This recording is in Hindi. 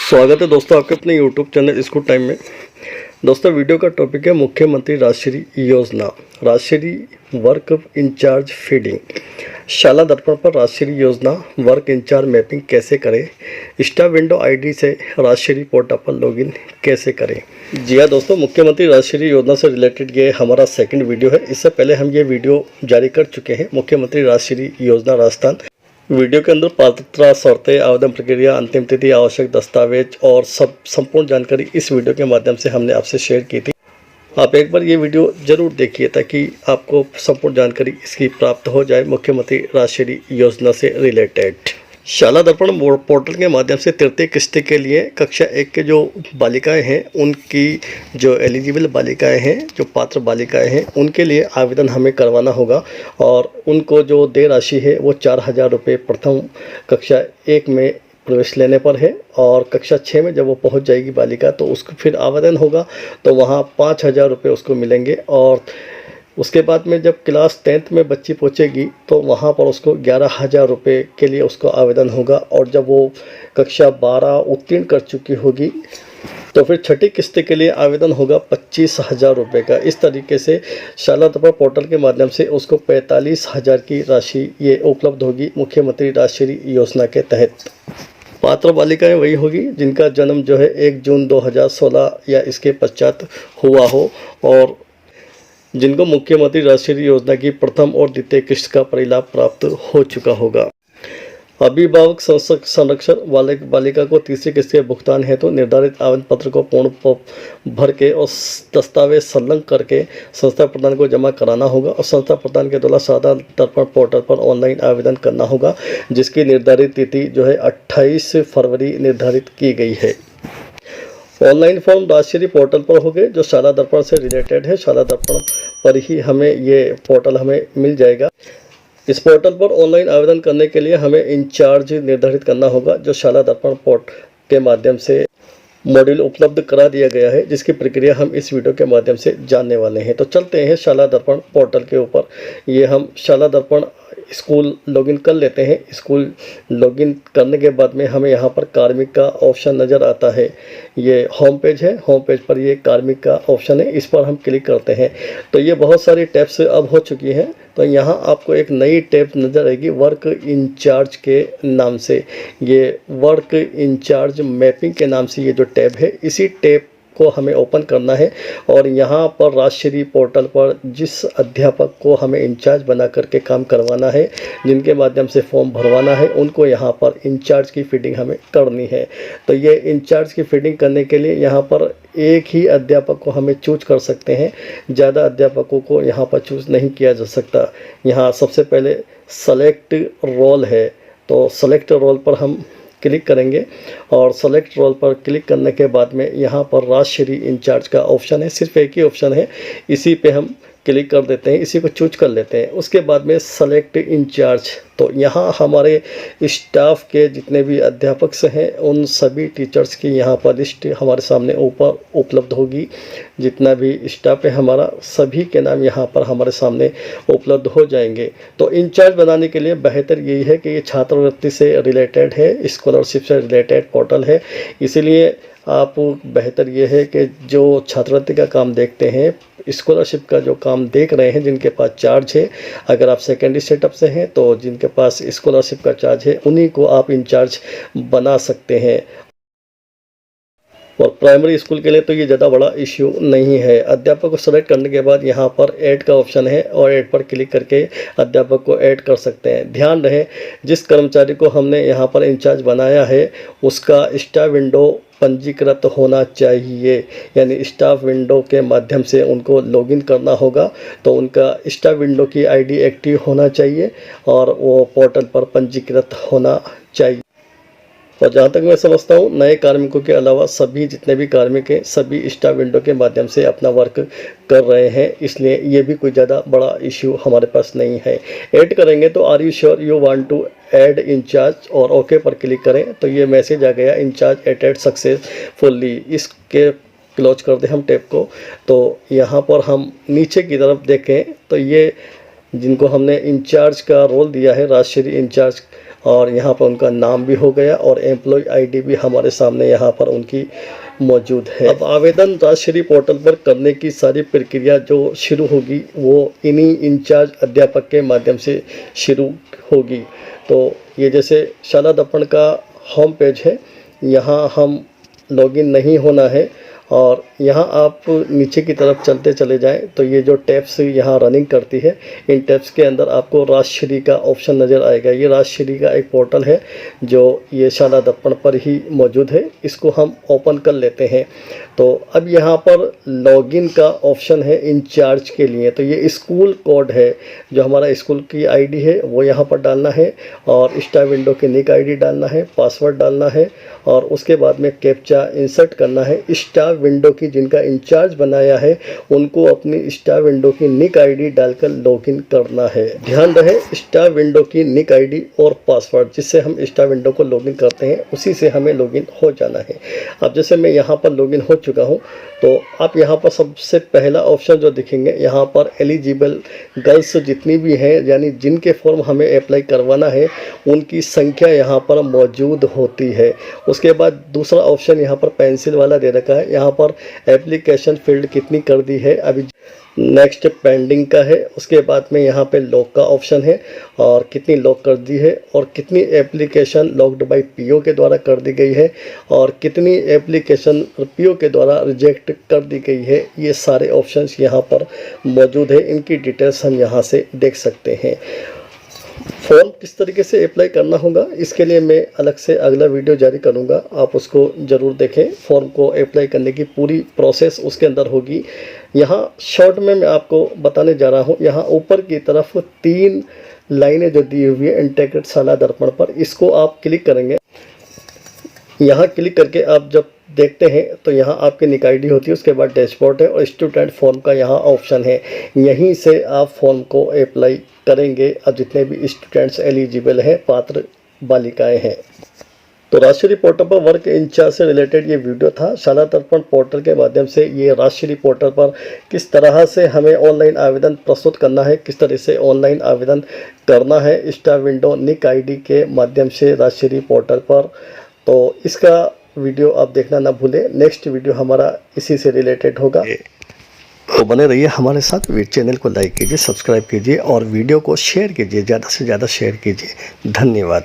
स्वागत है दोस्तों आपके अपने YouTube चैनल स्कूल टाइम में। दोस्तों वीडियो का टॉपिक है मुख्यमंत्री राजश्री योजना, राजश्री वर्क इंचार्ज फीडिंग। शाला दर्पण पर राजश्री योजना वर्क इंचार्ज मैपिंग कैसे करें, स्टाफ विंडो आईडी से राजश्री पोर्टल पर लॉगिन कैसे करें। जी हाँ दोस्तों, मुख्यमंत्री राजश्री योजना से रिलेटेड ये हमारा सेकंड वीडियो है। इससे पहले हम ये वीडियो जारी कर चुके हैं, मुख्यमंत्री राजश्री योजना राजस्थान। वीडियो के अंदर पात्रता, शर्तें, आवेदन प्रक्रिया, अंतिम तिथि, आवश्यक दस्तावेज और संपूर्ण जानकारी इस वीडियो के माध्यम से हमने आपसे शेयर की थी। आप एक बार ये वीडियो जरूर देखिए ताकि आपको संपूर्ण जानकारी इसकी प्राप्त हो जाए मुख्यमंत्री राजश्री योजना से रिलेटेड। शाला दर्पण पोर्टल के माध्यम से तृतीय किस्त के लिए कक्षा 1 के जो बालिकाएं हैं, उनकी जो एलिजिबल बालिकाएं हैं, जो पात्र बालिकाएं हैं, उनके लिए आवेदन हमें करवाना होगा और उनको जो देय राशि है वो 4000 रुपये प्रथम कक्षा 1 में प्रवेश लेने पर है और कक्षा 6 में जब वो पहुंच जाएगी बालिका तो उसको फिर आवेदन होगा तो वहाँ 5000 रुपये उसको मिलेंगे और उसके बाद में जब क्लास 10th में बच्ची पहुंचेगी तो वहाँ पर उसको 11000 रुपये के लिए उसको आवेदन होगा और जब वो कक्षा 12 उत्तीर्ण कर चुकी होगी तो फिर छठी किस्त के लिए आवेदन होगा 25000 रुपये का। इस तरीके से शाला दर्पण पोर्टल के माध्यम से उसको 45000 की राशि ये उपलब्ध होगी मुख्यमंत्री राजश्री योजना के तहत। पात्र बालिकाएं वही होगी जिनका जन्म जो है 1 जून 2016 या इसके पश्चात हुआ हो और जिनको मुख्यमंत्री राजश्री योजना की प्रथम और द्वितीय किस्त का परिलाभ प्राप्त हो चुका होगा। अभिभावक संरक्षण बालिका को तीसरी किस्त के भुगतान हेतु निर्धारित आवेदन पत्र को पूर्ण भर के और दस्तावेज संलग्न करके संस्था प्रधान को जमा कराना होगा और संस्था प्रधान के द्वारा शाला दर्पण पोर्टल पर ऑनलाइन आवेदन करना होगा, जिसकी निर्धारित तिथि जो है 28 फरवरी निर्धारित की गई है। ऑनलाइन फॉर्म राजश्री पोर्टल पर होंगे जो शाला दर्पण से रिलेटेड है। शाला दर्पण पर ही हमें ये पोर्टल हमें मिल जाएगा। इस पोर्टल पर ऑनलाइन आवेदन करने के लिए हमें इंचार्ज निर्धारित करना होगा जो शाला दर्पण पोर्टल के माध्यम से मॉड्यूल उपलब्ध करा दिया गया है, जिसकी प्रक्रिया हम इस वीडियो के माध्यम से जानने वाले हैं। तो चलते हैं शाला दर्पण पोर्टल के ऊपर। ये हम शाला दर्पण स्कूल लॉगिन कर लेते हैं। स्कूल लॉगिन करने के बाद में हमें यहाँ पर कार्मिक का ऑप्शन नज़र आता है। ये होम पेज है, होम पेज पर ये कार्मिक का ऑप्शन है, इस पर हम क्लिक करते हैं तो ये बहुत सारी टैब्स अब हो चुकी हैं। तो यहाँ आपको एक नई टैब नज़र आएगी वर्क इंचार्ज के नाम से। ये वर्क इंचार्ज मैपिंग के नाम से ये जो टैब है, इसी टैब को हमें ओपन करना है और यहाँ पर राजश्री पोर्टल पर जिस अध्यापक को हमें इंचार्ज बना करके काम करवाना है, जिनके माध्यम से फॉर्म भरवाना है, उनको यहाँ पर इंचार्ज की फीडिंग हमें करनी है। तो ये इंचार्ज की फीडिंग करने के लिए यहाँ पर एक ही अध्यापक को हमें चूज कर सकते हैं, ज़्यादा अध्यापकों को यहाँ पर चूज नहीं किया जा सकता। यहाँ सबसे पहले सेलेक्ट रोल है, तो सेलेक्ट रोल पर हम क्लिक करेंगे और सेलेक्ट रोल पर क्लिक करने के बाद में यहाँ पर राजश्री इंचार्ज का ऑप्शन है, सिर्फ एक ही ऑप्शन है, इसी पे हम क्लिक कर देते हैं, इसी को चूज कर लेते हैं। उसके बाद में सेलेक्ट इंचार्ज, तो यहाँ हमारे स्टाफ के जितने भी अध्यापक से हैं उन सभी टीचर्स की यहाँ पर लिस्ट हमारे सामने ऊपर उपलब्ध होगी। जितना भी स्टाफ है हमारा, सभी के नाम यहाँ पर हमारे सामने उपलब्ध हो जाएंगे। तो इंचार्ज बनाने के लिए बेहतर यही है कि ये छात्रवृत्ति से रिलेटेड है, स्कॉलरशिप से रिलेटेड पोर्टल है, इसीलिए आप बेहतर ये है कि जो छात्रवृत्ति का काम देखते हैं, स्कॉलरशिप का जो काम देख रहे हैं, जिनके पास चार्ज है, अगर आप सेकेंडरी सेटअप से हैं तो जिनके पास स्कॉलरशिप का चार्ज है उन्हीं को आप इंचार्ज बना सकते हैं। और प्राइमरी स्कूल के लिए तो ये ज़्यादा बड़ा इश्यू नहीं है। अध्यापक को सेलेक्ट करने के बाद यहाँ पर ऐड का ऑप्शन है और ऐड पर क्लिक करके अध्यापक को ऐड कर सकते हैं। ध्यान रहे, जिस कर्मचारी को हमने यहाँ पर इंचार्ज बनाया है उसका स्टाफ विंडो पंजीकृत होना चाहिए, यानी स्टाफ विंडो के माध्यम से उनको लॉगिन करना होगा। तो उनका स्टाफ विंडो की आईडी एक्टिव होना चाहिए और वो पोर्टल पर पंजीकृत होना चाहिए। और जहाँ तक मैं समझता हूँ, नए कार्मिकों के अलावा सभी जितने भी कार्मिक हैं सभी स्टाफ विंडो के माध्यम से अपना वर्क कर रहे हैं, इसलिए ये भी कोई ज़्यादा बड़ा इश्यू हमारे पास नहीं है। ऐड करेंगे तो are you sure you want to add incharge और ओके पर क्लिक करें तो ये मैसेज आ गया, इंचार्ज एडेड सक्सेसफुली। इसके क्लोज कर दें हम टैब को। तो यहाँ पर हम नीचे की तरफ देखें तो ये जिनको हमने इंचार्ज का रोल दिया है राजश्री इंचार्ज और यहाँ पर उनका नाम भी हो गया और एम्प्लॉय आईडी भी हमारे सामने यहाँ पर उनकी मौजूद है। अब आवेदन राजश्री पोर्टल पर करने की सारी प्रक्रिया जो शुरू होगी वो इन्हीं इंचार्ज अध्यापक के माध्यम से शुरू होगी। तो ये जैसे शाला दर्पण का होम पेज है, यहाँ हम लॉगिन नहीं होना है और यहाँ आप नीचे की तरफ चलते चले जाएं तो ये जो टैब्स यहाँ रनिंग करती है, इन टैब्स के अंदर आपको राजश्री का ऑप्शन नज़र आएगा। ये राजश्री का एक पोर्टल है जो ये शाला दर्पण पर ही मौजूद है। इसको हम ओपन कर लेते हैं। तो अब यहाँ पर लॉगिन का ऑप्शन है इंचार्ज के लिए। तो ये स्कूल कोड है, जो हमारा स्कूल की आईडी है वो यहाँ पर डालना है और स्टार विंडो की निक आईडी डालना है, पासवर्ड डालना है और उसके बाद में कैप्चा इंसर्ट करना है। स्टार विंडो की जिनका इंचार्ज बनाया है उनको अपनी स्टार विंडो की निक आईडी डालकर लॉगिन करना है। ध्यान रहे, स्टार विंडो की निक आईडी और पासवर्ड जिससे हम स्टार विंडो को लॉगिन करते हैं उसी से हमें लॉगिन हो जाना है। अब जैसे मैं यहाँ पर लॉगिन हो चुका हूँ तो आप यहाँ पर सबसे पहला ऑप्शन जो दिखेंगे, यहाँ पर एलिजिबल गर्ल्स जितनी भी हैं यानी जिनके फॉर्म हमें अप्लाई करवाना है उनकी संख्या यहाँ पर मौजूद होती है। उसके बाद दूसरा ऑप्शन यहाँ पर पेंसिल वाला दे रखा है। यहाँ पर एप्लीकेशन फील्ड कितनी कर दी है, अभी नेक्स्ट पेंडिंग का है। उसके बाद में यहाँ पे लॉक का ऑप्शन है और कितनी लॉक कर दी है और कितनी एप्लीकेशन लॉक्ड बाय पीओ के द्वारा कर दी गई है और कितनी एप्लीकेशन पीओ के द्वारा रिजेक्ट कर दी गई है। ये सारे ऑप्शंस यहाँ पर मौजूद है, इनकी डिटेल्स हम यहाँ से देख सकते हैं। फॉर्म किस तरीके से अप्लाई करना होगा इसके लिए मैं अलग से अगला वीडियो जारी करूंगा, आप उसको ज़रूर देखें। फॉर्म को अप्लाई करने की पूरी प्रोसेस उसके अंदर होगी। यहाँ शॉर्ट में मैं आपको बताने जा रहा हूँ। यहाँ ऊपर की तरफ 3 लाइनें जो दी हुई है इंटीग्रेटेड शाला दर्पण पर, इसको आप क्लिक करेंगे। यहाँ क्लिक करके आप जब देखते हैं तो यहाँ आपकी निक आईडी होती है, उसके बाद डैशबोर्ड है और स्टूडेंट फॉर्म का यहाँ ऑप्शन है। यहीं से आप फॉर्म को अप्लाई करेंगे अब जितने भी स्टूडेंट्स एलिजिबल हैं, पात्र बालिकाएं हैं। तो राजश्री पोर्टल पर वर्क इंचार्ज से रिलेटेड ये वीडियो था। शाला दर्पण पोर्टल के माध्यम से ये राजश्री पोर्टल पर किस तरह से हमें ऑनलाइन आवेदन प्रस्तुत करना है, किस तरह से ऑनलाइन आवेदन करना है स्टार विंडो निक आईडी के माध्यम से राजश्री पोर्टल पर। तो इसका वीडियो आप देखना ना भूलें। नेक्स्ट वीडियो हमारा इसी से रिलेटेड होगा, तो बने रहिए हमारे साथ। चैनल को लाइक कीजिए, सब्सक्राइब कीजिए और वीडियो को शेयर कीजिए, ज़्यादा से ज़्यादा शेयर कीजिए। धन्यवाद।